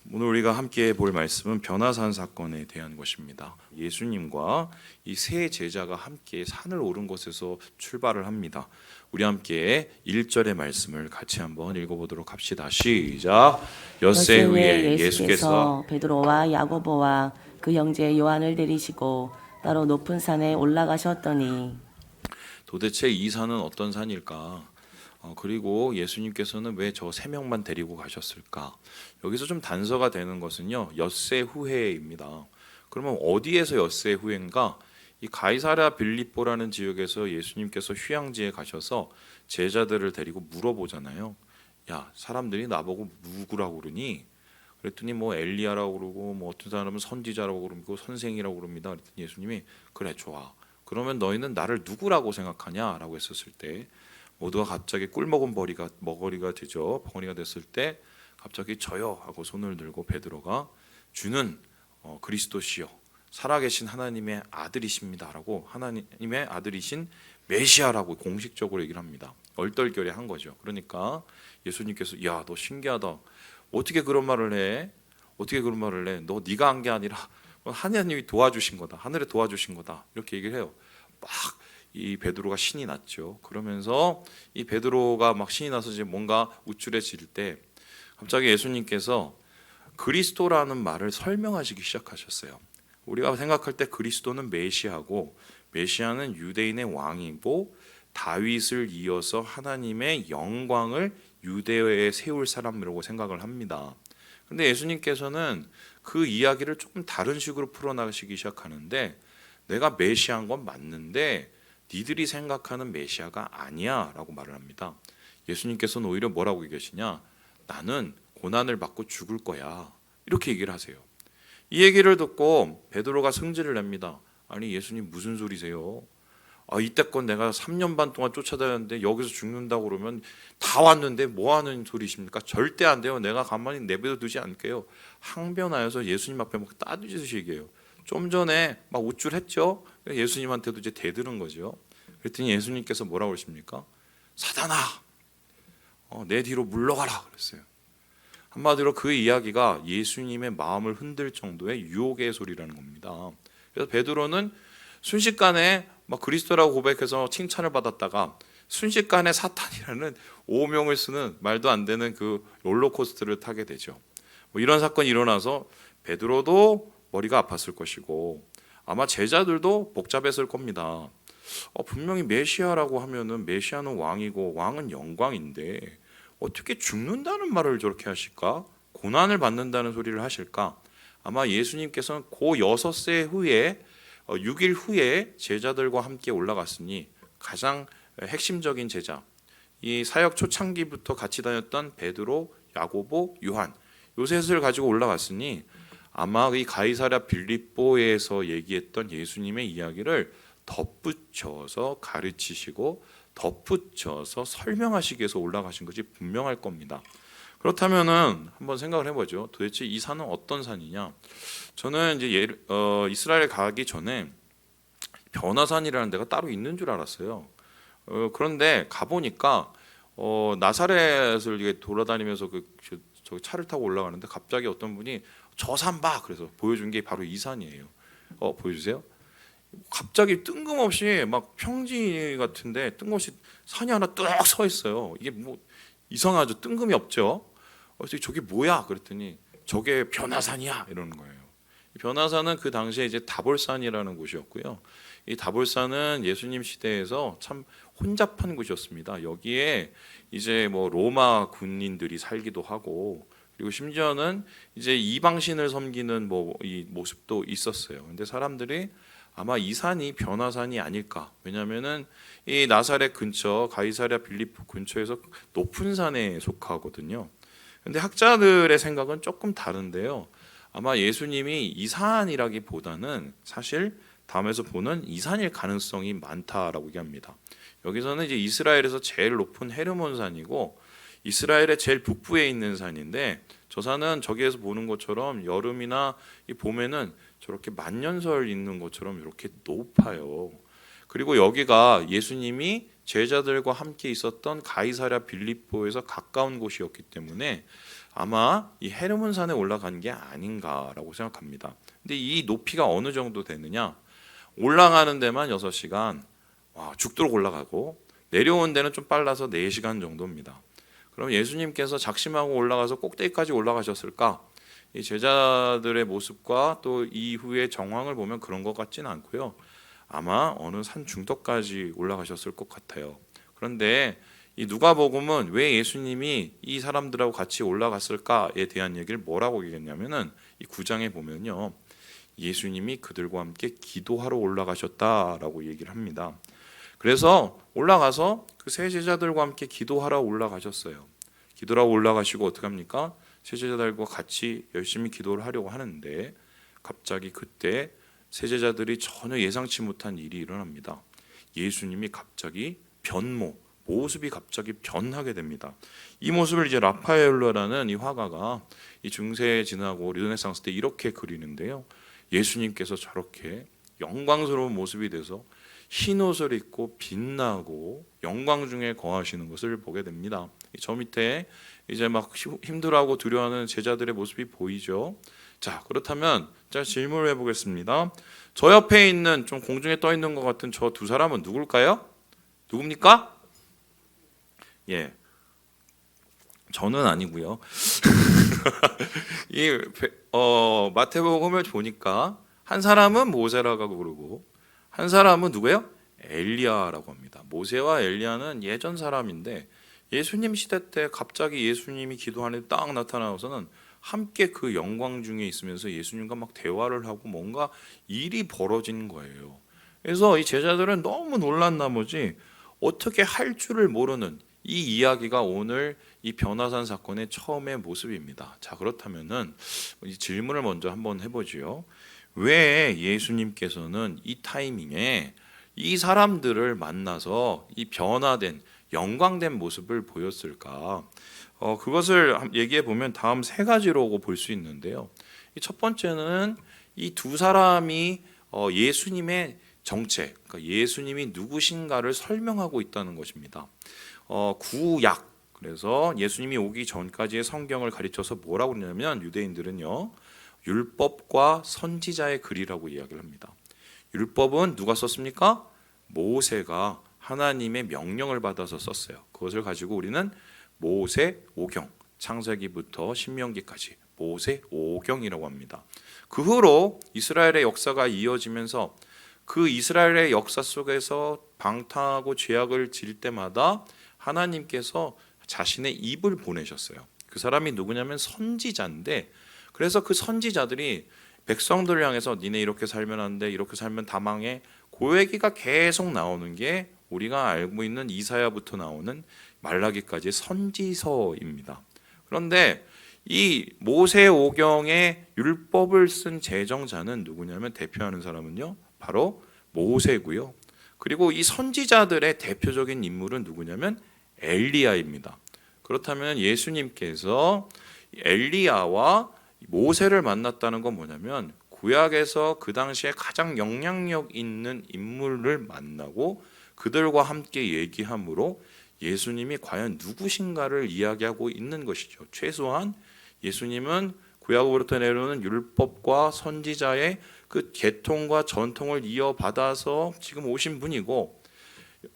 오늘 우리가 함께 볼 말씀은 변화산 사건에 대한 것입니다. 예수님과 이 세 제자가 함께 산을 오른 곳에서 출발을 합니다. 우리 함께 1절의 말씀을 같이 한번 읽어보도록 합시다. 시작. 엿새 후에 예수께서 베드로와 야고보와 그 형제 요한을 데리시고 따로 높은 산에 올라가셨더니 도대체 이 산은 어떤 산일까? 그리고 예수님께서는 왜 저 세 명만 데리고 가셨을까? 여기서 좀 단서가 되는 것은요, 엿새 후회입니다. 그러면 어디에서 엿새 후회인가? 이 가이사랴 빌립보라는 지역에서 예수님께서 휴양지에 가셔서 제자들을 데리고 물어보잖아요. 야, 사람들이 나보고 누구라고 그러니? 그랬더니 뭐 엘리야라고 그러고 뭐 어떤 사람은 선지자라고 그러고 선생이라고 그럽니다. 그랬더니 예수님이 그래 좋아. 그러면 너희는 나를 누구라고 생각하냐라고 했었을 때 모두가 갑자기 꿀먹은 머거리가 되죠. 벙어리가 됐을 때 갑자기 저요 하고 손을 들고 베드로가 주는 그리스도시요 살아계신 하나님의 아들이십니다라고 하나님의 아들이신 메시아라고 공식적으로 얘기를 합니다. 얼떨결에 한 거죠. 그러니까 예수님께서 야, 너 신기하다. 어떻게 그런 말을 해? 어떻게 그런 말을 해? 너 네가 한 게 아니라 하나님이 도와주신 거다. 하늘에 도와주신 거다. 이렇게 얘기를 해요. 막 이 베드로가 신이 났죠. 그러면서 이 베드로가 막 신이 나서 이제 뭔가 우쭐해질 때 갑자기 예수님께서 그리스도라는 말을 설명하시기 시작하셨어요. 우리가 생각할 때 그리스도는 메시아고 메시아는 유대인의 왕이고 다윗을 이어서 하나님의 영광을 유대에 세울 사람이라고 생각을 합니다. 근데 예수님께서는 그 이야기를 조금 다른 식으로 풀어나가시기 시작하는데 내가 메시아인 건 맞는데 니들이 생각하는 메시아가 아니야 라고 말을 합니다. 예수님께서는 오히려 뭐라고 얘기하시냐, 나는 고난을 받고 죽을 거야 이렇게 얘기를 하세요. 이 얘기를 듣고 베드로가 승질을 냅니다. 아니 예수님 무슨 소리세요? 이때껏 내가 3년 반 동안 쫓아다녔는데 여기서 죽는다고 그러면 다 왔는데 뭐 하는 소리십니까? 절대 안 돼요. 내가 가만히 내버려 두지 않을게요. 항변하여서 예수님 앞에 막 따지듯이 얘기해요. 좀 전에 막 우쭐했죠. 예수님한테도 이제 대드는 거죠. 그랬더니 예수님께서 뭐라고 그러십니까? 사단아, 내 뒤로 물러가라 그랬어요. 한마디로 그 이야기가 예수님의 마음을 흔들 정도의 유혹의 소리라는 겁니다. 그래서 베드로는 순식간에 막 그리스도라고 고백해서 칭찬을 받았다가 순식간에 사탄이라는 오명을 쓰는 말도 안 되는 그 롤러코스터를 타게 되죠. 뭐 이런 사건이 일어나서 베드로도 머리가 아팠을 것이고 아마 제자들도 복잡했을 겁니다. 분명히 메시아라고 하면은 메시아는 왕이고 왕은 영광인데 어떻게 죽는다는 말을 저렇게 하실까? 고난을 받는다는 소리를 하실까? 아마 예수님께서는 그 6세 후에 6일 후에 제자들과 함께 올라갔으니 가장 핵심적인 제자, 이 사역 초창기부터 같이 다녔던 베드로, 야고보, 요한 요 셋을 가지고 올라갔으니 아마 이 가이사랴 빌립보에서 얘기했던 예수님의 이야기를 덧붙여서 가르치시고 덧붙여서 설명하시기 위해서 올라가신 것이 분명할 겁니다. 그렇다면은 한번 생각을 해보죠. 도대체 이 산은 어떤 산이냐? 저는 이제 이스라엘 가기 전에 변화산이라는 데가 따로 있는 줄 알았어요. 그런데 가보니까 나사렛을 이게 돌아다니면서 저 차를 타고 올라가는데 갑자기 어떤 분이 저 산 봐. 그래서 보여준 게 바로 이 산이에요. 보여주세요. 갑자기 뜬금없이 막 평지 같은데 뜬금없이 산이 하나 뚝 서 있어요. 이게 뭐 이상하죠. 뜬금이 없죠. 저게 뭐야? 그랬더니 저게 변화산이야 이러는 거예요. 변화산은 그 당시에 이제 다볼산이라는 곳이었고요. 이 다볼산은 예수님 시대에서 참 혼잡한 곳이었습니다. 여기에 이제 뭐 로마 군인들이 살기도 하고 그리고 심지어는 이제 이방신을 섬기는 뭐 이 모습도 있었어요. 근데 사람들이 아마 이 산이 변화산이 아닐까. 왜냐하면은 이 나사렛 근처 가이사랴 빌립보 근처에서 높은 산에 속하거든요. 근데 학자들의 생각은 조금 다른데요. 아마 예수님이 이 산이라기보다는 사실 다음에서 보는 이 산일 가능성이 많다라고 얘기합니다. 여기서는 이제 이스라엘에서 제일 높은 헤르몬 산이고 이스라엘의 제일 북부에 있는 산인데 저 산은 저기에서 보는 것처럼 여름이나 이 봄에는 저렇게 만년설 있는 것처럼 이렇게 높아요. 그리고 여기가 예수님이 제자들과 함께 있었던 가이사랴 빌립보에서 가까운 곳이었기 때문에 아마 이 헤르몬산에 올라간 게 아닌가라고 생각합니다. 근데 이 높이가 어느 정도 되느냐? 올라가는 데만 6시간, 죽도록 올라가고 내려오는 데는 좀 빨라서 4시간 정도입니다. 그럼 예수님께서 작심하고 올라가서 꼭대기까지 올라가셨을까? 이 제자들의 모습과 또 이후의 정황을 보면 그런 것 같지는 않고요. 아마 어느 산 중턱까지 올라가셨을 것 같아요. 그런데 이 누가복음은 왜 예수님이 이 사람들하고 같이 올라갔을까에 대한 얘기를 뭐라고 얘기했냐면은 이 9장에 보면요. 예수님이 그들과 함께 기도하러 올라가셨다라고 얘기를 합니다. 그래서 올라가서 그 세 제자들과 함께 기도하러 올라가셨어요. 기도하러 올라가시고 어떻게 합니까? 세 제자들과 같이 열심히 기도를 하려고 하는데 갑자기 그때 세 제자들이 전혀 예상치 못한 일이 일어납니다. 예수님이 갑자기 모습이 갑자기 변하게 됩니다. 이 모습을 이제 라파엘로라는 이 화가가 이 중세 지나고 르네상스 때 이렇게 그리는데요. 예수님께서 저렇게 영광스러운 모습이 돼서 흰 옷을 입고 빛나고 영광 중에 거하시는 것을 보게 됩니다. 저 밑에 이제 막 힘들어하고 두려워하는 제자들의 모습이 보이죠. 자, 그렇다면 자 질문을 해보겠습니다. 저 옆에 있는 좀 공중에 떠 있는 것 같은 저 두 사람은 누굴까요? 누굽니까? 예, 저는 아니고요. 이 마태복음을 보니까 한 사람은 모세라고 그러고 한 사람은 누구예요? 엘리야라고 합니다. 모세와 엘리야는 예전 사람인데 예수님 시대 때 갑자기 예수님이 기도하는 데 딱 나타나서는 함께 그 영광 중에 있으면서 예수님과 막 대화를 하고 뭔가 일이 벌어진 거예요. 그래서 이 제자들은 너무 놀란 나머지 어떻게 할 줄을 모르는 이 이야기가 오늘 이 변화산 사건의 처음의 모습입니다. 자, 그렇다면은 이 질문을 먼저 한번 해보지요. 왜 예수님께서는 이 타이밍에 이 사람들을 만나서 이 변화된 영광된 모습을 보였을까? 그것을 얘기해 보면 다음 3가지로 볼 수 있는데요. 첫 번째는 이 두 사람이 예수님의 정체, 그러니까 예수님이 누구신가를 설명하고 있다는 것입니다. 구약, 그래서 예수님이 오기 전까지의 성경을 가르쳐서 뭐라고 그러냐면 유대인들은요, 율법과 선지자의 글이라고 이야기를 합니다. 율법은 누가 썼습니까? 모세가 하나님의 명령을 받아서 썼어요. 그것을 가지고 우리는 모세오경, 창세기부터 신명기까지 모세오경이라고 합니다. 그 후로 이스라엘의 역사가 이어지면서 그 이스라엘의 역사 속에서 방탕하고 죄악을 지을 때마다 하나님께서 자신의 입을 보내셨어요. 그 사람이 누구냐면 선지자인데, 그래서 그 선지자들이 백성들을 향해서 니네 이렇게 살면 안 돼, 이렇게 살면 다 망해, 그 얘기가 계속 나오는 게 우리가 알고 있는 이사야부터 나오는 말라기까지의 선지서입니다. 그런데 이 모세오경의 율법을 쓴 제정자는 누구냐면 대표하는 사람은요, 바로 모세고요. 그리고 이 선지자들의 대표적인 인물은 누구냐면 엘리야입니다. 그렇다면 예수님께서 엘리야와 모세를 만났다는 건 뭐냐면 구약에서 그 당시에 가장 영향력 있는 인물을 만나고 그들과 함께 얘기함으로 예수님이 과연 누구신가를 이야기하고 있는 것이죠. 최소한 예수님은 구약으로부터 내려오는 율법과 선지자의 그 계통과 전통을 이어받아서 지금 오신 분이고,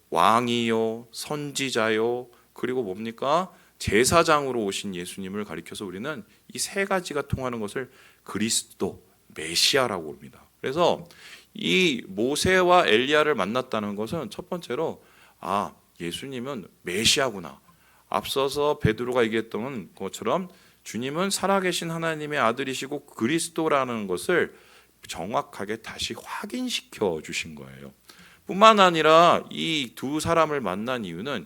왕이요, 선지자요, 그리고 뭡니까? 제사장으로 오신 예수님을 가리켜서 우리는 이 3가지가 통하는 것을 그리스도, 메시아라고 합니다. 그래서 이 모세와 엘리야를 만났다는 것은 첫 번째로 예수님은 메시아구나. 앞서서 베드로가 얘기했던 것처럼 주님은 살아계신 하나님의 아들이시고 그리스도라는 것을 정확하게 다시 확인시켜 주신 거예요. 뿐만 아니라 이 두 사람을 만난 이유는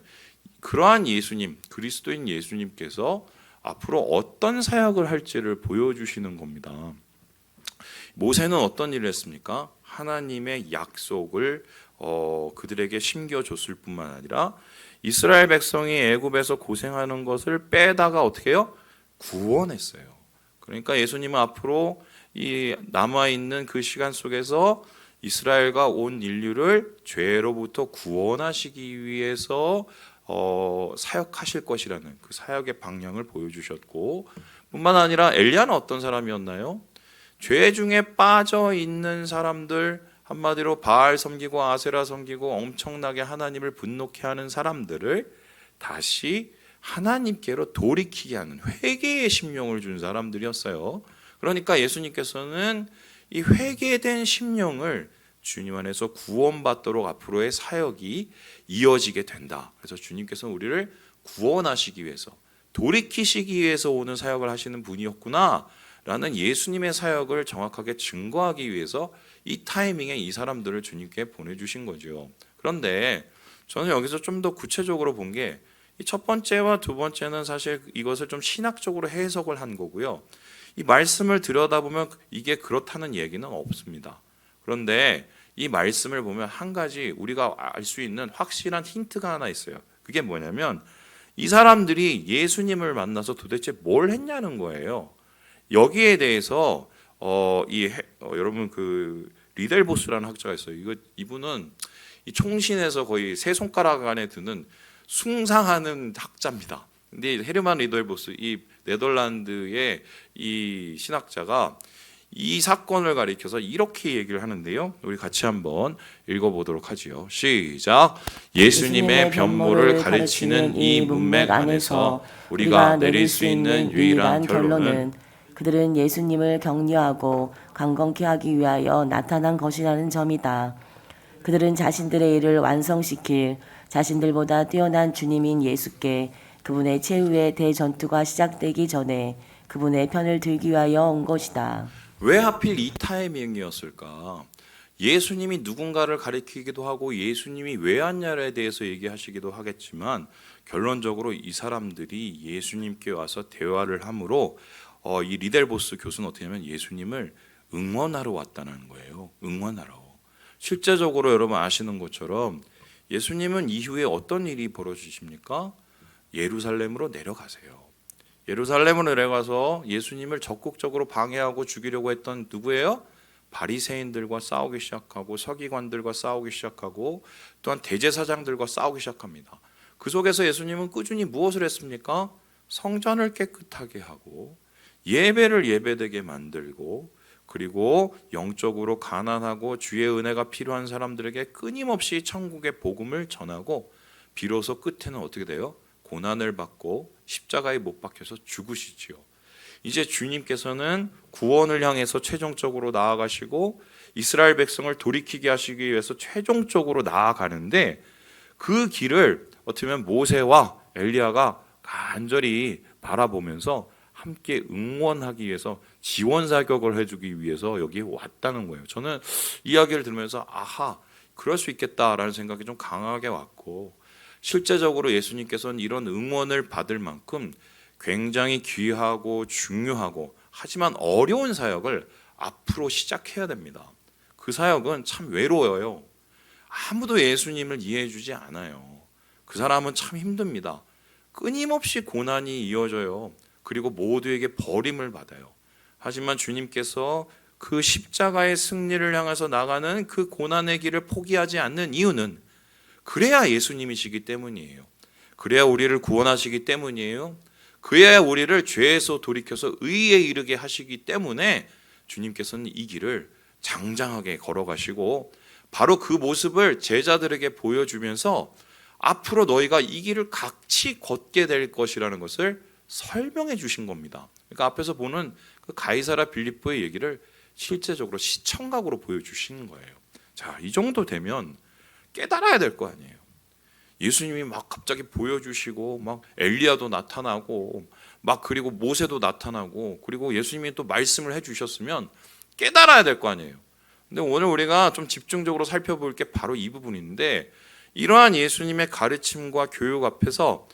그러한 예수님, 그리스도인 예수님께서 앞으로 어떤 사역을 할지를 보여주시는 겁니다. 모세는 어떤 일을 했습니까? 하나님의 약속을 그들에게 심겨줬을 뿐만 아니라 이스라엘 백성이 애굽에서 고생하는 것을 빼다가 어떻게 해요? 구원했어요. 그러니까 예수님은 앞으로 이 남아있는 그 시간 속에서 이스라엘과 온 인류를 죄로부터 구원하시기 위해서 사역하실 것이라는 그 사역의 방향을 보여주셨고, 뿐만 아니라 엘리야는 어떤 사람이었나요? 죄 중에 빠져 있는 사람들, 한마디로 바알 섬기고 아세라 섬기고 엄청나게 하나님을 분노케 하는 사람들을 다시 하나님께로 돌이키게 하는 회개의 심령을 준 사람들이었어요. 그러니까 예수님께서는 이 회개된 심령을 주님 안에서 구원받도록 앞으로의 사역이 이어지게 된다. 그래서 주님께서는 우리를 구원하시기 위해서, 돌이키시기 위해서 오는 사역을 하시는 분이었구나 라는 예수님의 사역을 정확하게 증거하기 위해서 이 타이밍에 이 사람들을 주님께 보내주신 거죠. 그런데 저는 여기서 좀 더 구체적으로 본 게 이 첫 번째와 두 번째는 사실 이것을 좀 신학적으로 해석을 한 거고요. 이 말씀을 들여다보면 이게 그렇다는 얘기는 없습니다. 그런데 이 말씀을 보면 한 가지 우리가 알 수 있는 확실한 힌트가 하나 있어요. 그게 뭐냐면 이 사람들이 예수님을 만나서 도대체 뭘 했냐는 거예요. 여기에 대해서 여러분 그 리델보스라는 학자가 있어요. 이분은 이 총신에서 거의 세 손가락 안에 드는 숭상하는 학자입니다. 근데 헤르만 리델보스, 이 네덜란드의 이 신학자가 이 사건을 가리켜서 이렇게 얘기를 하는데요. 우리 같이 한번 읽어보도록 하지요. 시작. 예수님의 변모를 가르치는 이 문맥 안에서 우리가 내릴 수 있는 유일한 결론은 그들은 예수님을 격려하고 강건케 하기 위하여 나타난 것이라는 점이다. 그들은 자신들의 일을 완성시킬 자신들보다 뛰어난 주님인 예수께 그분의 최후의 대전투가 시작되기 전에 그분의 편을 들기 위하여 온 것이다. 왜 하필 이 타이밍이었을까? 예수님이 누군가를 가리키기도 하고 예수님이 왜 왔냐에 대해서 얘기하시기도 하겠지만 결론적으로 이 사람들이 예수님께 와서 대화를 함으로 이 리델보스 교수는 어떻게 하면 예수님을 응원하러 왔다는 거예요. 응원하러. 실제적으로 여러분 아시는 것처럼 예수님은 이후에 어떤 일이 벌어지십니까? 예루살렘으로 내려가세요. 예루살렘으로 내려가서 예수님을 적극적으로 방해하고 죽이려고 했던 누구예요? 바리새인들과 싸우기 시작하고 서기관들과 싸우기 시작하고 또한 대제사장들과 싸우기 시작합니다. 그 속에서 예수님은 꾸준히 무엇을 했습니까? 성전을 깨끗하게 하고 예배를 예배되게 만들고 그리고 영적으로 가난하고 주의 은혜가 필요한 사람들에게 끊임없이 천국의 복음을 전하고 비로소 끝에는 어떻게 돼요? 고난을 받고 십자가에 못 박혀서 죽으시지요. 이제 주님께서는 구원을 향해서 최종적으로 나아가시고 이스라엘 백성을 돌이키게 하시기 위해서 최종적으로 나아가는데 그 길을 어떻게 보면 모세와 엘리야가 간절히 바라보면서 함께 응원하기 위해서 지원 사격을 해주기 위해서 여기 왔다는 거예요. 저는 이야기를 들으면서 아하, 그럴 수 있겠다라는 생각이 좀 강하게 왔고 실제적으로 예수님께서는 이런 응원을 받을 만큼 굉장히 귀하고 중요하고 하지만 어려운 사역을 앞으로 시작해야 됩니다. 그 사역은 참 외로워요. 아무도 예수님을 이해해 주지 않아요. 그 사람은 참 힘듭니다. 끊임없이 고난이 이어져요. 그리고 모두에게 버림을 받아요. 하지만 주님께서 그 십자가의 승리를 향해서 나가는 그 고난의 길을 포기하지 않는 이유는 그래야 예수님이시기 때문이에요. 그래야 우리를 구원하시기 때문이에요. 그래야 우리를 죄에서 돌이켜서 의에 이르게 하시기 때문에 주님께서는 이 길을 장장하게 걸어가시고 바로 그 모습을 제자들에게 보여주면서 앞으로 너희가 이 길을 같이 걷게 될 것이라는 것을 설명해 주신 겁니다. 그러니까 앞에서 보는 그 가이사라 빌립보의 얘기를 실제적으로 시청각으로 보여주시는 거예요. 자, 이 정도 되면 깨달아야 될 거 아니에요. 예수님이 막 갑자기 보여주시고 막 엘리야도 나타나고 막 그리고 모세도 나타나고 그리고 예수님이 또 말씀을 해주셨으면 깨달아야 될 거 아니에요. 근데 오늘 우리가 좀 집중적으로 살펴볼 게 바로 이 부분인데 이러한 예수님의 가르침과 교육 앞에서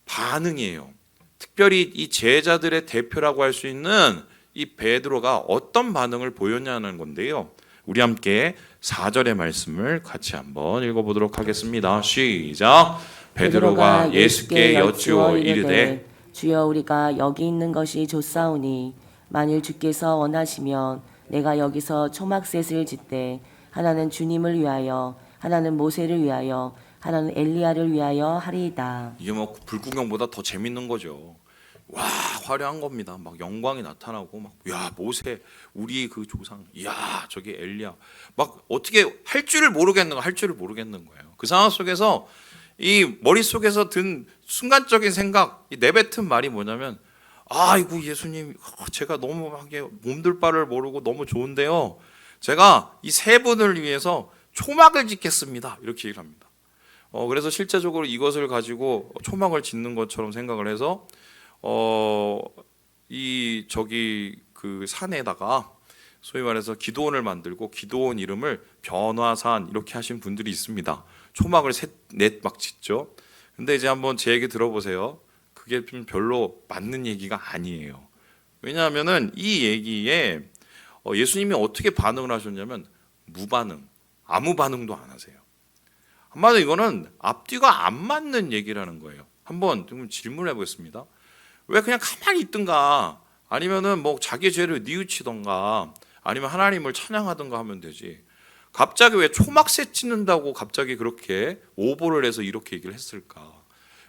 반응이에요. 특별히 이 제자들의 대표라고 할 수 있는 이 베드로가 어떤 반응을 보였냐는 건데요. 우리 함께 4절의 말씀을 같이 한번 읽어보도록 하겠습니다. 시작. 베드로가 예수께 여쭈어 이르되 주여 우리가 여기 있는 것이 좋사오니 만일 주께서 원하시면 내가 여기서 초막셋을 짓되 하나는 주님을 위하여, 하나는 모세를 위하여, 하나는 엘리야를 위하여 하리이다. 이게 뭐 불구경보다 더 재밌는 거죠. 와, 화려한 겁니다. 막 영광이 나타나고 막 야, 모세 우리 그 조상, 야, 저기 엘리야, 막 어떻게 할 줄을 모르겠는 거예요. 그 상황 속에서 이 머릿속에서 든 순간적인 생각, 이 내뱉은 말이 뭐냐면, 아이고 예수님, 제가 너무 하게 몸둘 바를 모르고 너무 좋은데요, 제가 이 세 분을 위해서 초막을 짓겠습니다, 이렇게 얘기를 합니다. 그래서 실제적으로 이것을 가지고 초막을 짓는 것처럼 생각을 해서 이 저기 그 산에다가 소위 말해서 기도원을 만들고 기도원 이름을 변화산 이렇게 하신 분들이 있습니다. 초막을 넷 막 짓죠. 근데 이제 한번 제 얘기 들어보세요. 그게 좀 별로 맞는 얘기가 아니에요. 왜냐하면은 이 얘기에 예수님이 어떻게 반응을 하셨냐면 무반응, 아무 반응도 안 하세요. 한마디로 이거는 앞뒤가 안 맞는 얘기라는 거예요. 한번 좀 질문해 보겠습니다. 왜 그냥 가만히 있든가, 아니면은 뭐 자기 죄를 뉘우치던가, 아니면 하나님을 찬양하든가 하면 되지. 갑자기 왜 초막새 찢는다고 갑자기 그렇게 오보를 해서 이렇게 얘기를 했을까?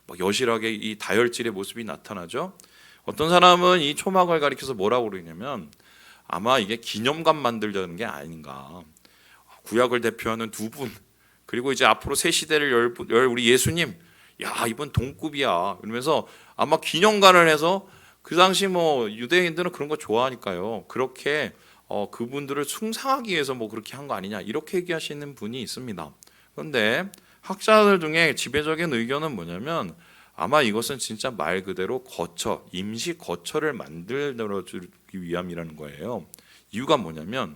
막 여실하게 이 다혈질의 모습이 나타나죠. 어떤 사람은 이 초막을 가리켜서 뭐라고 그러냐면 아마 이게 기념관 만들자는 게 아닌가. 구약을 대표하는 두 분, 그리고 이제 앞으로 새 시대를 열 우리 예수님, 야, 이번 동급이야 이러면서 아마 기념관을 해서, 그 당시 뭐 유대인들은 그런 거 좋아하니까요, 그렇게 그분들을 숭상하기 위해서 뭐 그렇게 한 거 아니냐, 이렇게 얘기하시는 분이 있습니다. 그런데 학자들 중에 지배적인 의견은 뭐냐면 아마 이것은 진짜 말 그대로 거처, 임시 거처를 만들어주기 위함이라는 거예요. 이유가 뭐냐면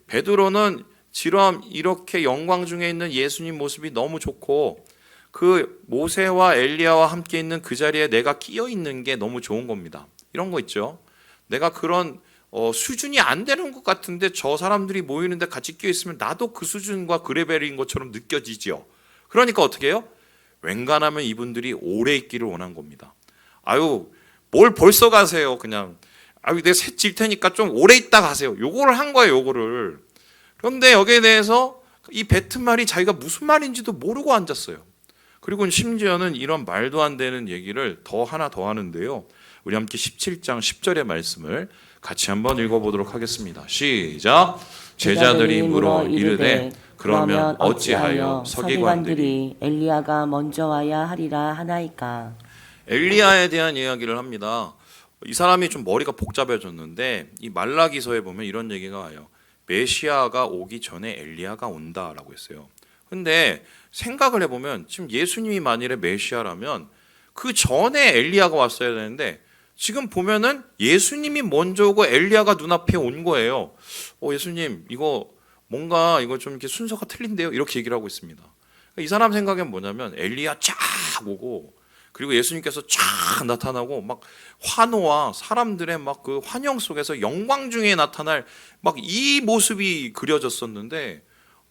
베드로는 지금 이렇게 영광 중에 있는 예수님 모습이 너무 좋고 그 모세와 엘리야와 함께 있는 그 자리에 내가 끼어 있는 게 너무 좋은 겁니다. 이런 거 있죠. 내가 그런 수준이 안 되는 것 같은데 저 사람들이 모이는데 같이 끼어 있으면 나도 그 수준과 그 레벨인 것처럼 느껴지죠. 그러니까 어떻게 해요? 웬간하면 이분들이 오래 있기를 원한 겁니다. 아유, 뭘 벌써 가세요. 그냥 아유, 내가 새 질 테니까 좀 오래 있다 가세요. 요거를 한 거예요, 요거를. 그런데 여기에 대해서 이 뱉은 말이 자기가 무슨 말인지도 모르고 앉았어요. 그리고 심지어는 이런 말도 안 되는 얘기를 하나 더 하는데요. 우리 함께 17장 10절의 말씀을 같이 한번 읽어보도록 하겠습니다. 시작. 제자들이 물어 이르되 그러면 어찌하여 서기관들이 엘리야가 먼저 와야 하리라 하나이까. 엘리야에 대한 이야기를 합니다. 이 사람이 좀 머리가 복잡해졌는데 이 말라기서에 보면 이런 얘기가 와요. 메시아가 오기 전에 엘리야가 온다라고 했어요. 근데 생각을 해보면 지금 예수님이 만일에 메시아라면 그 전에 엘리야가 왔어야 되는데 지금 보면은 예수님이 먼저 오고 엘리야가 눈앞에 온 거예요. 예수님, 이거 뭔가 이거 좀 이렇게 순서가 틀린데요? 이렇게 얘기를 하고 있습니다. 이 사람 생각엔 뭐냐면 엘리야 쫙 오고 그리고 예수님께서 쫙 나타나고 막 환호와 사람들의 막 그 환영 속에서 영광 중에 나타날 막 이 모습이 그려졌었는데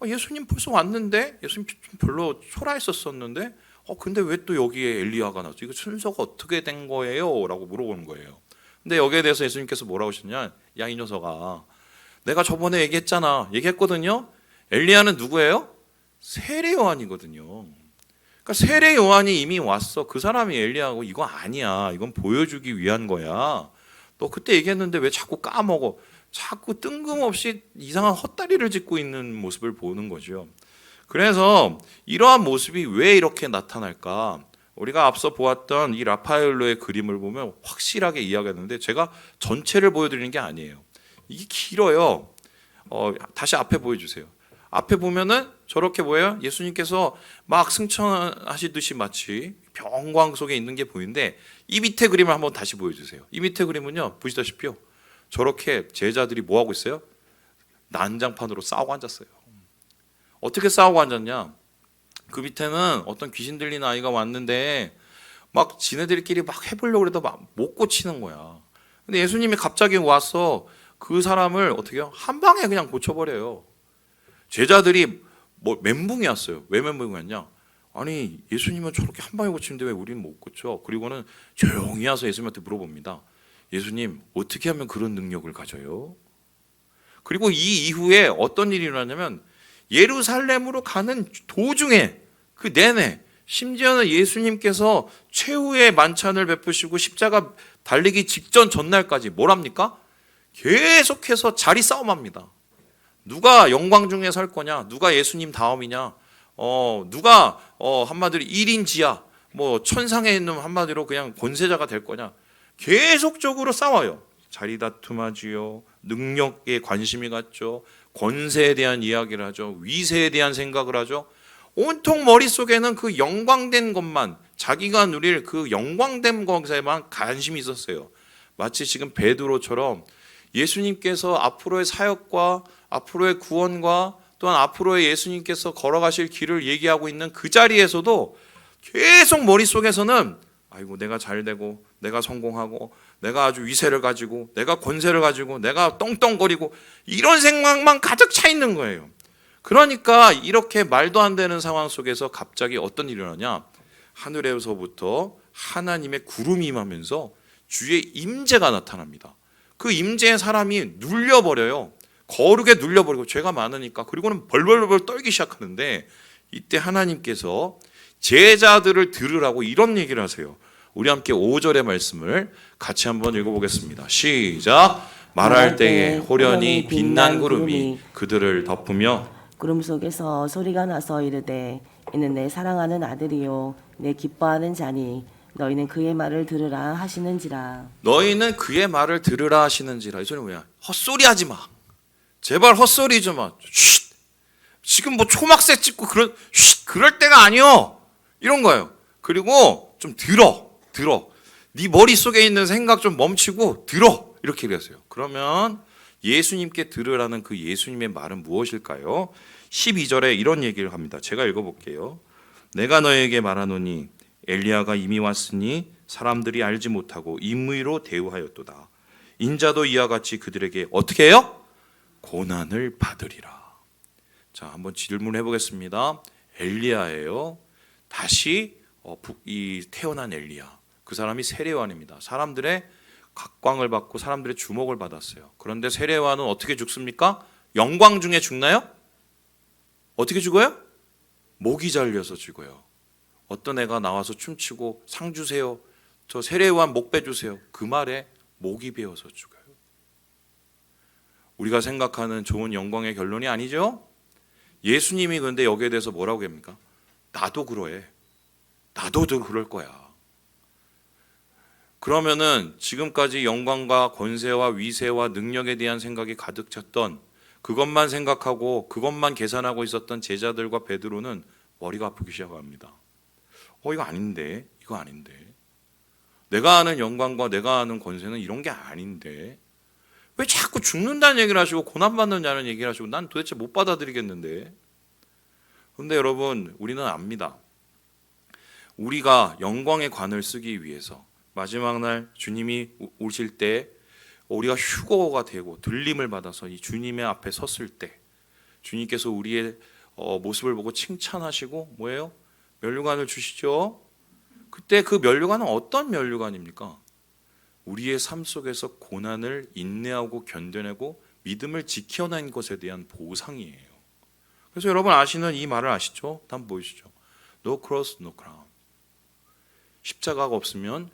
예수님 벌써 왔는데, 예수님 좀 별로 초라했었었는데 근데 왜 또 여기에 엘리야가 나왔죠? 이거 순서가 어떻게 된 거예요? 라고 물어보는 거예요. 근데 여기에 대해서 예수님께서 뭐라고 하셨냐? 야, 이 녀석아, 내가 저번에 얘기했거든요. 엘리야는 누구예요? 세례 요한이거든요. 그러니까 세례 요한이 이미 왔어. 그 사람이 엘리야고 이거 아니야. 이건 보여주기 위한 거야. 너 그때 얘기했는데 왜 자꾸 까먹어? 자꾸 뜬금없이 이상한 헛다리를 짚고 있는 모습을 보는 거죠. 그래서 이러한 모습이 왜 이렇게 나타날까? 우리가 앞서 보았던 이 라파엘로의 그림을 보면 확실하게 이야기했는데 제가 전체를 보여드리는 게 아니에요. 이게 길어요. 다시 앞에 보여주세요. 앞에 보면은 저렇게 보여요. 예수님께서 막 승천하시듯이 마치 영광 속에 있는 게 보이는데 이 밑에 그림을 한번 다시 보여주세요. 이 밑에 그림은요, 보시다시피요, 저렇게 제자들이 뭐 하고 있어요? 난장판으로 싸우고 앉았어요. 어떻게 싸우고 앉았냐? 그 밑에는 어떤 귀신 들린 아이가 왔는데 막 지네들끼리 막 해보려고 해도 막 못 고치는 거야. 근데 예수님이 갑자기 와서 그 사람을 어떻게 해요? 한 방에 그냥 고쳐버려요. 제자들이 뭐 멘붕이 왔어요. 왜 멘붕이 왔냐? 아니, 예수님은 저렇게 한 방에 고치는데 왜 우리는 못 고쳐? 그리고는 조용히 와서 예수님한테 물어봅니다. 예수님, 어떻게 하면 그런 능력을 가져요? 그리고 이 이후에 어떤 일이 일어나냐면 예루살렘으로 가는 도중에 그 내내 심지어는 예수님께서 최후의 만찬을 베푸시고 십자가 달리기 직전 전날까지 뭘 합니까? 계속해서 자리 싸움합니다. 누가 영광 중에 설 거냐? 누가 예수님 다음이냐? 누가 한마디로 1인지야? 뭐 천상에 있는 한마디로 그냥 권세자가 될 거냐? 계속적으로 싸워요. 자리 다툼하지요. 능력에 관심이 갔죠. 권세에 대한 이야기를 하죠. 위세에 대한 생각을 하죠. 온통 머릿속에는 그 영광된 것만, 자기가 누릴 그 영광된 것에만 관심이 있었어요. 마치 지금 베드로처럼 예수님께서 앞으로의 사역과 앞으로의 구원과 또한 앞으로의 예수님께서 걸어가실 길을 얘기하고 있는 그 자리에서도 계속 머릿속에서는 아이고 내가 잘되고 내가 성공하고 내가 아주 위세를 가지고 내가 권세를 가지고 내가 떵떵거리고 이런 생각만 가득 차 있는 거예요. 그러니까 이렇게 말도 안 되는 상황 속에서 갑자기 어떤 일이 일어나냐? 하늘에서부터 하나님의 구름이 임하면서 주의 임재가 나타납니다. 그 임재의 사람이 눌려버려요. 거룩에 눌려버리고 죄가 많으니까. 그리고는 벌벌벌 떨기 시작하는데 이때 하나님께서 제자들을 들으라고 이런 얘기를 하세요. 우리 함께 5절의 말씀을 같이 한번 읽어보겠습니다. 시작. 말할 때에 호련히 빛난 구름이 그들을 덮으며 구름 속에서 소리가 나서 이르되 이는 내 사랑하는 아들이요 내 기뻐하는 자니 너희는 그의 말을 들으라 하시는지라. 너희는 그의 말을 들으라 하시는지라. 이 소리 뭐야? 헛소리 하지 마. 제발 헛소리 좀 마. 쉿. 지금 뭐 초막새 찍고 그럴 때가 아니요. 이런 거예요. 그리고 좀 들어. 네 머릿속에 있는 생각 좀 멈추고 들어. 이렇게 얘기했어요. 그러면 예수님께 들으라는 그 예수님의 말은 무엇일까요? 12절에 이런 얘기를 합니다. 제가 읽어볼게요. 내가 너에게 말하노니 엘리야가 이미 왔으니 사람들이 알지 못하고 임의로 대우하였도다. 인자도 이와 같이 그들에게 어떻게 해요? 고난을 받으리라. 자, 한번 질문해 보겠습니다. 엘리야예요. 다시 이 태어난 엘리야. 그 사람이 세례요한입니다. 사람들의 각광을 받고 사람들의 주목을 받았어요. 그런데 세례요한은 어떻게 죽습니까? 영광 중에 죽나요? 어떻게 죽어요? 목이 잘려서 죽어요. 어떤 애가 나와서 춤추고 상 주세요. 저 세례요한 목 빼주세요. 그 말에 목이 베어서 죽어요. 우리가 생각하는 좋은 영광의 결론이 아니죠? 예수님이 근데 여기에 대해서 뭐라고 합니까? 나도 그러해. 나도 그럴 거야. 그러면은 지금까지 영광과 권세와 위세와 능력에 대한 생각이 가득 찼던 그것만 생각하고 그것만 계산하고 있었던 제자들과 베드로는 머리가 아프기 시작합니다. 이거 아닌데. 내가 아는 영광과 내가 아는 권세는 이런 게 아닌데 왜 자꾸 죽는다는 얘기를 하시고 고난받는다는 얘기를 하시고 난 도대체 못 받아들이겠는데. 그런데 여러분 우리는 압니다. 우리가 영광의 관을 쓰기 위해서 마지막 날 주님이 오실 때 우리가 휴거가 되고 들림을 받아서 이 주님의 앞에 섰을 때 주님께서 우리의 모습을 보고 칭찬하시고 뭐예요? 면류관을 주시죠. 그때 그 면류관은 어떤 면류관입니까? 우리의 삶 속에서 고난을 인내하고 견뎌내고 믿음을 지켜낸 것에 대한 보상이에요. 그래서 여러분 아시는 이 말을 아시죠? 한번 보이시죠? No cross, no crown. 십자가가 없으면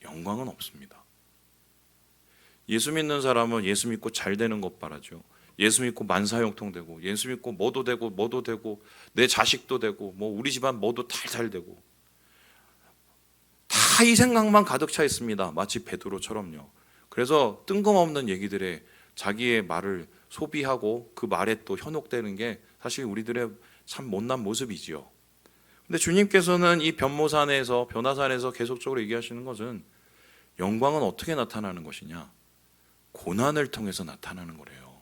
영광은 없습니다. 예수 믿는 사람은 예수 믿고 잘 되는 것 바라죠. 예수 믿고 만사형통되고 예수 믿고 뭐도 되고 내 자식도 되고 뭐 우리 집안 뭐도 잘 되고 다 이 생각만 가득 차 있습니다. 마치 베드로처럼요. 그래서 뜬금없는 얘기들에 자기의 말을 소비하고 그 말에 또 현혹되는 게 사실 우리들의 참 못난 모습이지요. 근데 주님께서는 이 변모산에서 변화산에서 계속적으로 얘기하시는 것은 영광은 어떻게 나타나는 것이냐? 고난을 통해서 나타나는 거래요.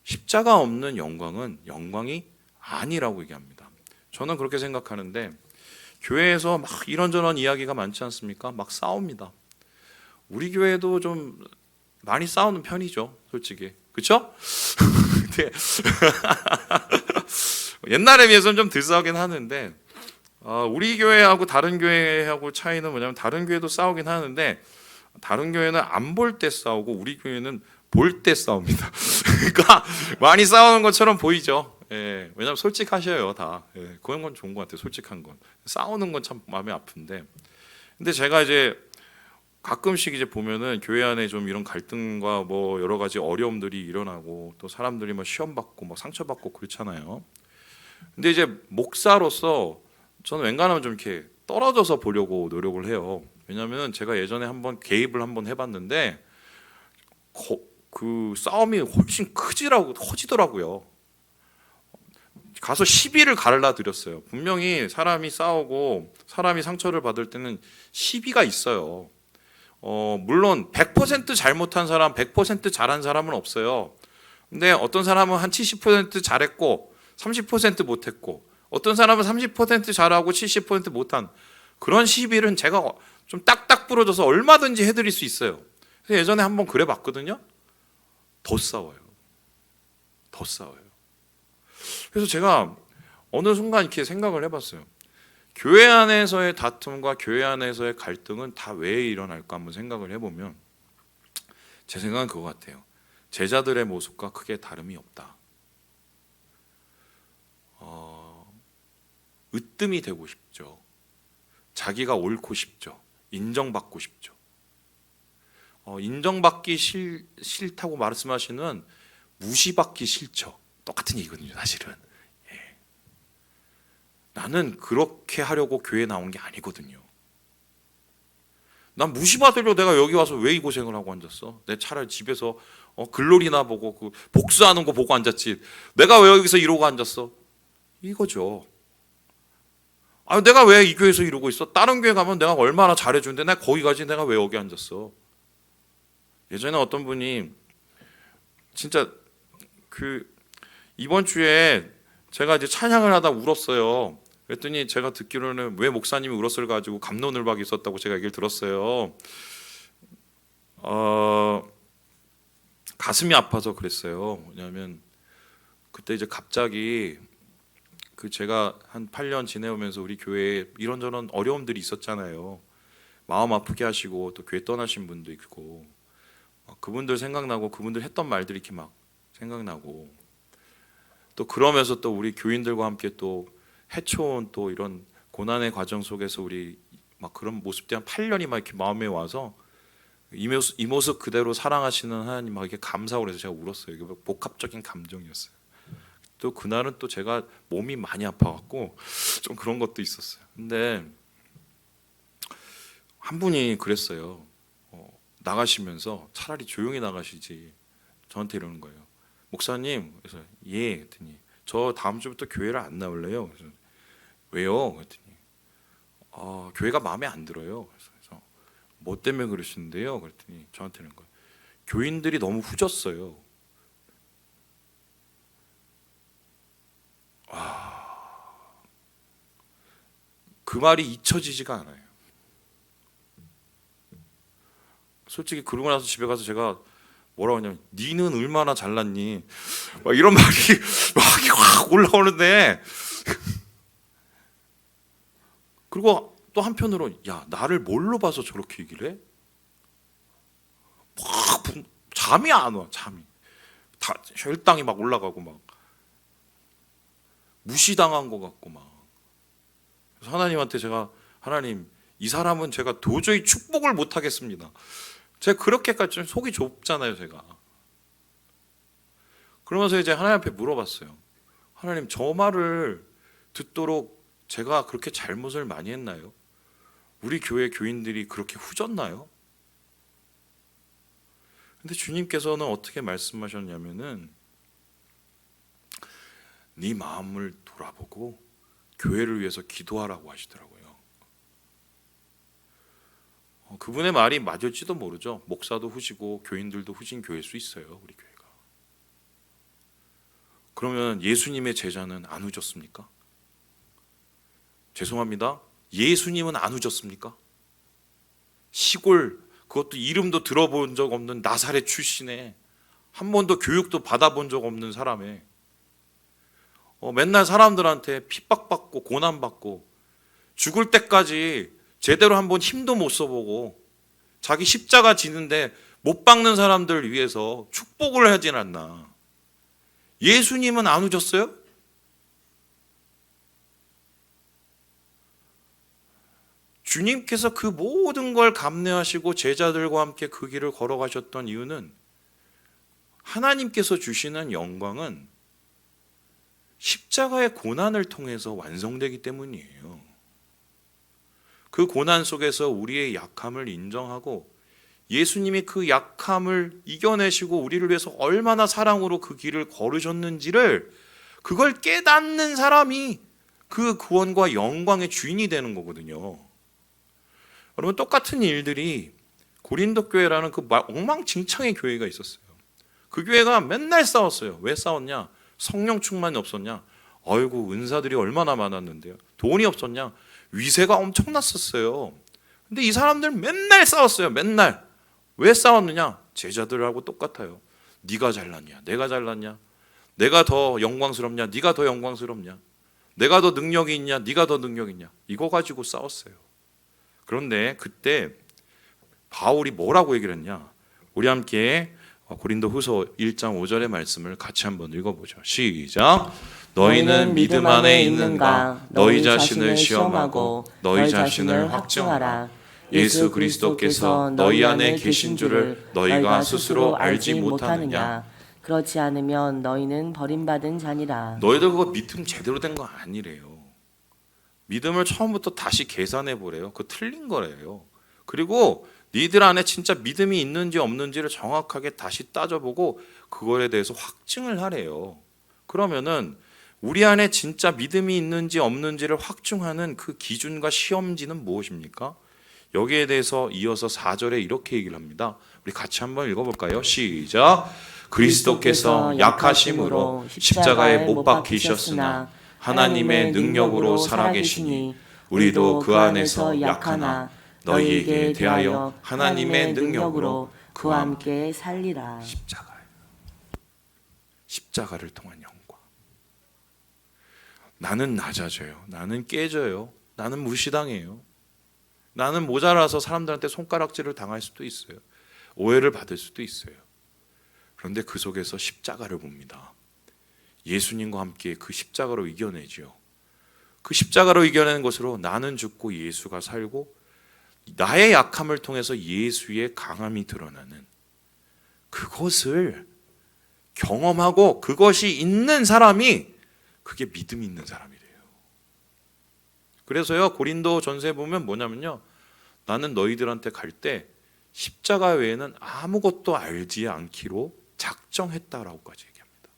십자가 없는 영광은 영광이 아니라고 얘기합니다. 저는 그렇게 생각하는데 교회에서 막 이런저런 이야기가 많지 않습니까? 막 싸웁니다. 우리 교회도 좀 많이 싸우는 편이죠, 솔직히. 그렇죠? 근데 옛날에 비해서는 좀 덜 싸우긴 하는데 우리 교회하고 다른 교회하고 차이는 뭐냐면 다른 교회도 싸우긴 하는데 다른 교회는 안 볼 때 싸우고 우리 교회는 볼 때 싸웁니다. 그러니까 많이 싸우는 것처럼 보이죠. 예, 왜냐면 솔직하셔요 다. 예, 그런 건 좋은 것 같아요. 솔직한 건. 싸우는 건 참 마음이 아픈데. 근데 제가 이제 가끔씩 이제 보면은 교회 안에 좀 이런 갈등과 뭐 여러 가지 어려움들이 일어나고 또 사람들이 뭐 시험 받고 막 상처 받고 그렇잖아요. 근데 이제 목사로서 저는 웬간하면 좀 이렇게 떨어져서 보려고 노력을 해요. 왜냐하면 제가 예전에 한번 개입을 한번 해봤는데 그 싸움이 훨씬 커지더라고요. 가서 시비를 갈라드렸어요. 분명히 사람이 싸우고 사람이 상처를 받을 때는 시비가 있어요. 물론 100% 잘못한 사람, 100% 잘한 사람은 없어요. 근데 어떤 사람은 한 70% 잘했고 30% 못했고, 어떤 사람은 30% 잘하고 70% 못한 그런 시비는 제가 좀 딱딱 부러져서 얼마든지 해드릴 수 있어요. 그래서 예전에 한번 그래 봤거든요. 더 싸워요. 더 싸워요. 그래서 제가 어느 순간 이렇게 생각을 해봤어요. 교회 안에서의 다툼과 교회 안에서의 갈등은 다 왜 일어날까 한번 생각을 해보면 제 생각은 그거 같아요. 제자들의 모습과 크게 다름이 없다. 으뜸이 되고 싶죠. 자기가 옳고 싶죠. 인정받고 싶죠. 인정받기 싫다고 말씀하시는 무시받기 싫죠. 똑같은 얘기거든요, 사실은. 예. 나는 그렇게 하려고 교회 나온 게 아니거든요. 난 무시받으려고 내가 여기 와서 왜 이 고생을 하고 앉았어? 내 차라리 집에서 글로리나 보고 그 복수하는 거 보고 앉았지. 내가 왜 여기서 이러고 앉았어? 이거죠. 내가 왜 이 교회에서 이러고 있어? 다른 교회 가면 내가 얼마나 잘해주는데 내가 거기 가지 내가 왜 여기 앉았어? 예전에 어떤 분이 진짜 이번 주에 제가 이제 찬양을 하다 울었어요. 그랬더니 제가 듣기로는 왜 목사님이 울었을 가지고 갑론을박이 있었다고 제가 얘기를 들었어요. 가슴이 아파서 그랬어요. 왜냐하면 그때 이제 갑자기 제가 한 8년 지내오면서 우리 교회에 이런저런 어려움들이 있었잖아요. 마음 아프게 하시고 또 교회 떠나신 분도 있고 그분들 생각나고 그분들 했던 말들이 이렇게 막 생각나고 또 그러면서 또 우리 교인들과 함께 또 헤쳐온 또 이런 고난의 과정 속에서 우리 막 그런 모습들이 한 8년이 막 이렇게 마음에 와서 이 모습 그대로 사랑하시는 하나님 막 이렇게 감사를 해서 제가 울었어요. 이게 복합적인 감정이었어요. 또 그날은 또 제가 몸이 많이 아파갖고 좀 그런 것도 있었어요. 근데 한 분이 그랬어요. 나가시면서 차라리 조용히 나가시지. 저한테 이러는 거예요. 목사님, 그래서 예, 그랬더니 저 다음 주부터 교회를 안 나올래요. 그래서 왜요? 그랬더니 교회가 마음에 안 들어요. 그래서 뭐 때문에 그러시는데요? 그랬더니 저한테는 거예요. 교인들이 너무 후졌어요. 그 말이 잊혀지지가 않아요. 솔직히 그러고 나서 집에 가서 제가 뭐라고 하냐면 니는 얼마나 잘났니? 막 이런 말이 확 올라오는데 그리고 또 한편으로 야 나를 뭘로 봐서 저렇게 얘기를 해? 막 잠이 안 와. 잠이 다 혈당이 막 올라가고 막 무시당한 것 같고 막 그래서 하나님한테 제가 하나님 이 사람은 제가 도저히 축복을 못 하겠습니다. 제가 그렇게까지 좀 속이 좁잖아요, 제가. 그러면서 이제 하나님 앞에 물어봤어요. 하나님, 저 말을 듣도록 제가 그렇게 잘못을 많이 했나요? 우리 교회 교인들이 그렇게 후졌나요? 근데 주님께서는 어떻게 말씀하셨냐면은 네 마음을 돌아보고 교회를 위해서 기도하라고 하시더라고요. 그분의 말이 맞을지도 모르죠. 목사도 후지고 교인들도 후진 교회일 수 있어요, 우리 교회가. 그러면 예수님의 제자는 안 후졌습니까? 죄송합니다. 예수님은 안 후졌습니까? 시골, 그것도 이름도 들어본 적 없는 나사렛 출신에 한 번도 교육도 받아본 적 없는 사람에 맨날 사람들한테 핍박받고 고난받고 죽을 때까지 제대로 한번 힘도 못 써보고 자기 십자가 지는데 못 박는 사람들 위해서 축복을 하진 않나. 예수님은 안 후졌어요? 주님께서 그 모든 걸 감내하시고 제자들과 함께 그 길을 걸어가셨던 이유는 하나님께서 주시는 영광은 십자가의 고난을 통해서 완성되기 때문이에요. 그 고난 속에서 우리의 약함을 인정하고 예수님이 그 약함을 이겨내시고 우리를 위해서 얼마나 사랑으로 그 길을 걸으셨는지를 그걸 깨닫는 사람이 그 구원과 영광의 주인이 되는 거거든요. 여러분, 똑같은 일들이 고린도 교회라는 그 엉망진창의 교회가 있었어요. 그 교회가 맨날 싸웠어요. 왜 싸웠냐? 성령 충만이 없었냐? 아이고, 은사들이 얼마나 많았는데요. 돈이 없었냐? 위세가 엄청났었어요. 근데 이 사람들 맨날 싸웠어요. 맨날. 왜 싸웠느냐? 제자들하고 똑같아요. 네가 잘났냐? 내가 잘났냐? 내가 더 영광스럽냐? 네가 더 영광스럽냐? 내가 더 능력이 있냐? 네가 더 능력이 있냐? 이거 가지고 싸웠어요. 그런데 그때 바울이 뭐라고 얘기를 했냐? 우리 함께 고린도후서 1장 5절의 말씀을 같이 한번 읽어보죠. 시작. 너희는 믿음 안에 있는가? 너희 자신을 시험하고 너희 자신을 확증하라. 예수 그리스도께서 너희 안에 계신 줄을 너희가 스스로 알지 못하느냐? 그렇지 않으면 너희는 버림받은 자니라. 너희들 그거 믿음 제대로 된 거 아니래요. 믿음을 처음부터 다시 계산해 보래요. 그거 틀린 거래요. 그리고 니들 안에 진짜 믿음이 있는지 없는지를 정확하게 다시 따져보고 그거에 대해서 확증을 하래요. 그러면은 우리 안에 진짜 믿음이 있는지 없는지를 확증하는 그 기준과 시험지는 무엇입니까? 여기에 대해서 이어서 4절에 이렇게 얘기를 합니다. 우리 같이 한번 읽어볼까요? 시작. 그리스도께서 약하심으로 십자가에 못 박히셨으나 하나님의 능력으로 살아계시니 우리도 그 안에서 약하나 너희에게 대하여 하나님의 능력으로 그와 함께 살리라. 십자가를 통한 영광. 나는 낮아져요. 나는 깨져요. 나는 무시당해요. 나는 모자라서 사람들한테 손가락질을 당할 수도 있어요. 오해를 받을 수도 있어요. 그런데 그 속에서 십자가를 봅니다. 예수님과 함께 그 십자가로 이겨내죠. 그 십자가로 이겨내는 것으로 나는 죽고 예수가 살고 나의 약함을 통해서 예수의 강함이 드러나는 그것을 경험하고 그것이 있는 사람이 그게 믿음이 있는 사람이래요. 그래서요, 고린도 전서에 보면 뭐냐면요, 나는 너희들한테 갈 때 십자가 외에는 아무것도 알지 않기로 작정했다라고까지 얘기합니다.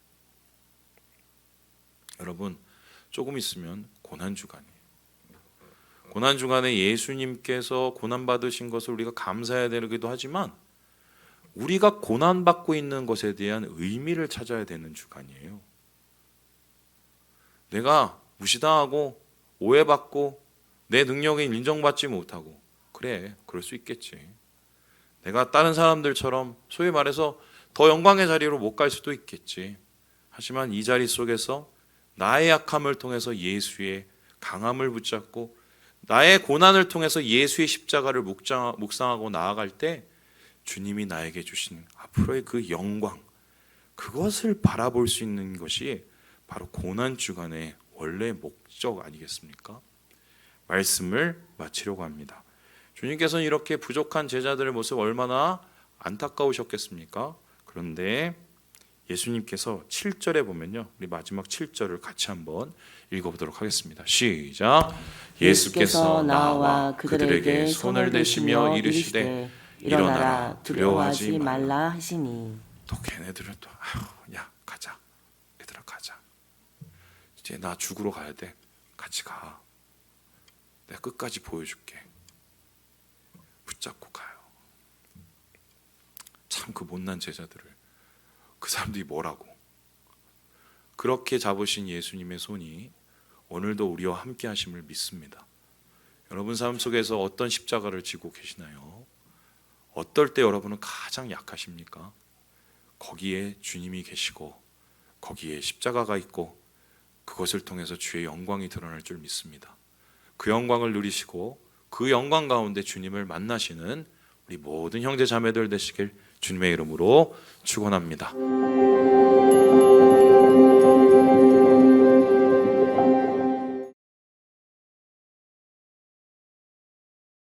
여러분, 조금 있으면 고난주간이에요. 고난주간에 예수님께서 고난받으신 것을 우리가 감사해야 되기도 하지만 우리가 고난받고 있는 것에 대한 의미를 찾아야 되는 주간이에요. 내가 무시당하고 오해받고 내 능력이 인정받지 못하고, 그래, 그럴 수 있겠지. 내가 다른 사람들처럼 소위 말해서 더 영광의 자리로 못 갈 수도 있겠지. 하지만 이 자리 속에서 나의 약함을 통해서 예수의 강함을 붙잡고 나의 고난을 통해서 예수의 십자가를 묵상하고 나아갈 때 주님이 나에게 주신 앞으로의 그 영광, 그것을 바라볼 수 있는 것이 바로 고난주간의 원래 목적 아니겠습니까? 말씀을 마치려고 합니다. 주님께서는 이렇게 부족한 제자들의 모습 얼마나 안타까우셨겠습니까? 그런데 예수님께서 7절에 보면요, 우리 마지막 7절을 같이 한번 읽어보도록 하겠습니다. 시작. 예수께서 나와 그들에게 손을 대시며 이르시되 일어나라, 두려워하지 말라 하시니. 또 걔네들은 또 야, 가자, 얘들아 가자. 이제 나 죽으러 가야 돼. 같이 가. 내가 끝까지 보여줄게. 붙잡고 가요. 참 그 못난 제자들을, 그 사람들이 뭐라고, 그렇게 잡으신 예수님의 손이 오늘도 우리와 함께 하심을 믿습니다. 여러분 삶 속에서 어떤 십자가를 지고 계시나요? 어떨 때 여러분은 가장 약하십니까? 거기에 주님이 계시고 거기에 십자가가 있고 그것을 통해서 주의 영광이 드러날 줄 믿습니다. 그 영광을 누리시고 그 영광 가운데 주님을 만나시는 우리 모든 형제 자매들 되시길 주님의 이름으로 축원합니다.